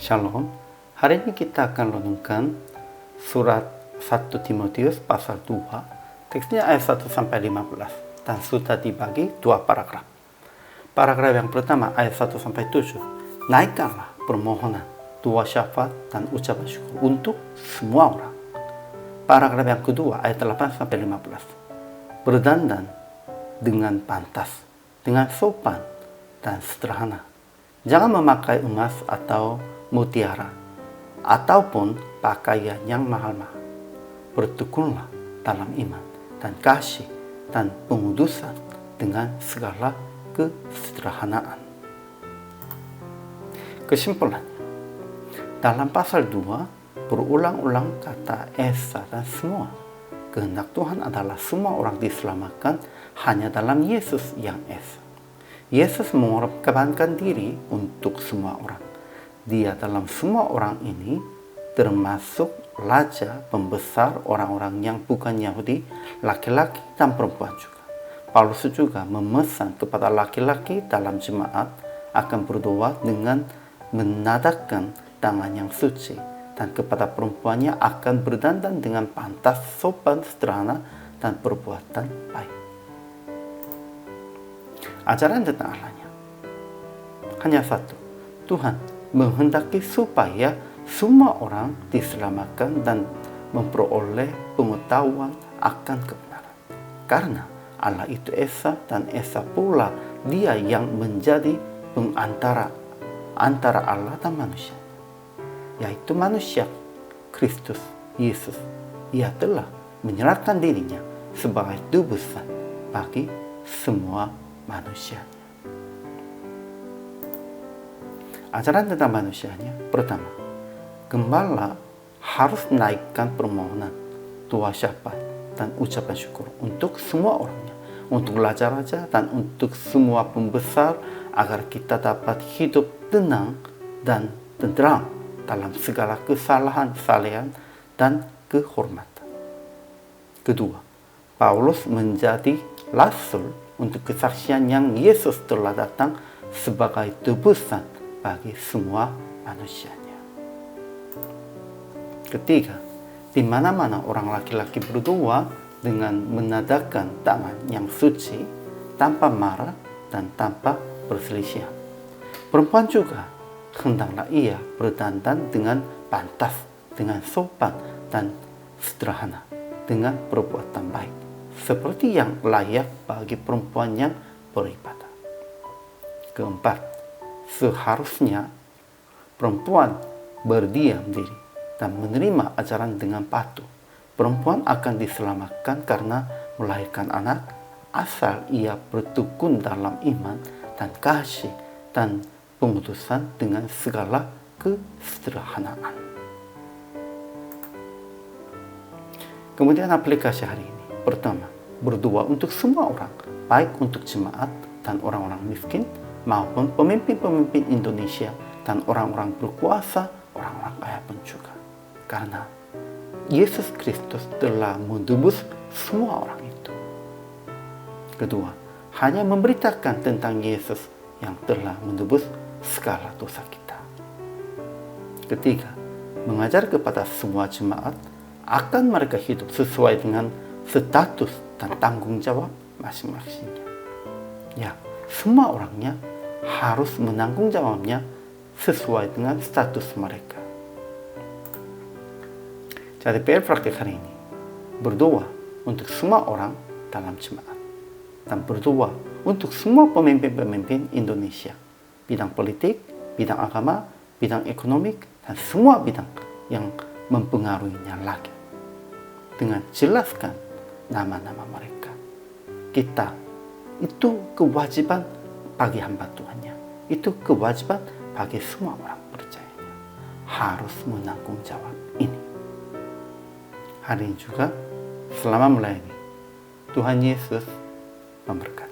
Shalom. Hari ini kita akan renungkan surat 1 Timotius pasal 2. Teksnya ayat 1 sampai 15 dan sudah dibagi dua paragraf. Paragraf yang pertama ayat 1 sampai 7. Naikkanlah permohonan, doa syafaat dan ucapan syukur untuk semua orang. Paragraf yang kedua ayat 8 sampai 15. Berdandan dengan pantas, dengan sopan dan sederhana. Jangan memakai emas atau mutiara ataupun pakaian yang mahal-mahal. Bertekunlah dalam iman dan kasih dan pengudusan dengan segala kesederhanaan. Kesimpulannya, dalam pasal 2 berulang-ulang kata esa dan semua. Kehendak Tuhan adalah semua orang diselamatkan hanya dalam Yesus yang esa. Yesus mengorbankan diri untuk semua orang. Dia dalam semua orang ini termasuk raja, pembesar orang-orang yang bukan Yahudi, laki-laki dan perempuan juga. Paulus juga memesan kepada laki-laki dalam jemaat akan berdoa dengan menadahkan tangan yang suci, dan kepada perempuannya akan berdandan dengan pantas, sopan, sederhana, dan perbuatan baik. Ajaran tentang Allahnya hanya satu. Tuhan menghendaki supaya semua orang diselamatkan dan memperoleh pengetahuan akan kebenaran. Karena Allah itu esa dan esa pula Dia yang menjadi pengantara antara Allah dan manusia, yaitu manusia Kristus Yesus. Ia telah menyerahkan dirinya sebagai tebusan bagi semua manusia. Ajaran tentang manusianya, pertama, gembala harus menaikkan permohonan, doa syafaat, dan ucapan syukur untuk semua orangnya, untuk raja-raja dan untuk semua pembesar, agar kita dapat hidup tenang dan tenteram dalam segala kesalahan dan kehormatan. Kedua, Paulus menjadi rasul untuk kesaksian yang Yesus telah datang sebagai tebusan bagi semua manusianya. Ketiga, di mana-mana orang laki-laki berdoa dengan menadahkan tangan yang suci, tanpa marah dan tanpa perselisihan. Perempuan juga hendaklah ia berdandan dengan pantas, dengan sopan dan sederhana, dengan perbuatan baik, seperti yang layak bagi perempuan yang beribadah. Keempat, seharusnya perempuan berdiam diri dan menerima ajaran dengan patuh. Perempuan akan diselamatkan karena melahirkan anak asal ia bertekun dalam iman dan kasih dan pengudusan dengan segala kesederhanaan. Kemudian aplikasi hari ini. Pertama, berdoa untuk semua orang, baik untuk jemaat dan orang-orang miskin, maupun pemimpin-pemimpin Indonesia dan orang-orang berkuasa, orang-orang kaya pun juga. Karena Yesus Kristus telah menebus semua orang itu. Kedua, hanya memberitakan tentang Yesus yang telah menebus segala dosa kita. Ketiga, mengajar kepada semua jemaat akan mereka hidup sesuai dengan status dan tanggung jawab masing-masingnya. Ya, semua orangnya harus menanggung jawabnya sesuai dengan status mereka. Jadi PR praktik hari ini, berdoa untuk semua orang dalam jemaat dan berdoa untuk semua pemimpin-pemimpin Indonesia, bidang politik, bidang agama, bidang ekonomi, dan semua bidang yang mempengaruhinya lagi. Dengan jelaskan nama-nama mereka. Kita, itu kewajiban bagi hamba Tuhannya. Itu kewajiban bagi semua orang percayanya. Harus menanggung jawab ini. Hari ini juga, selama melayani, Tuhan Yesus memberkati.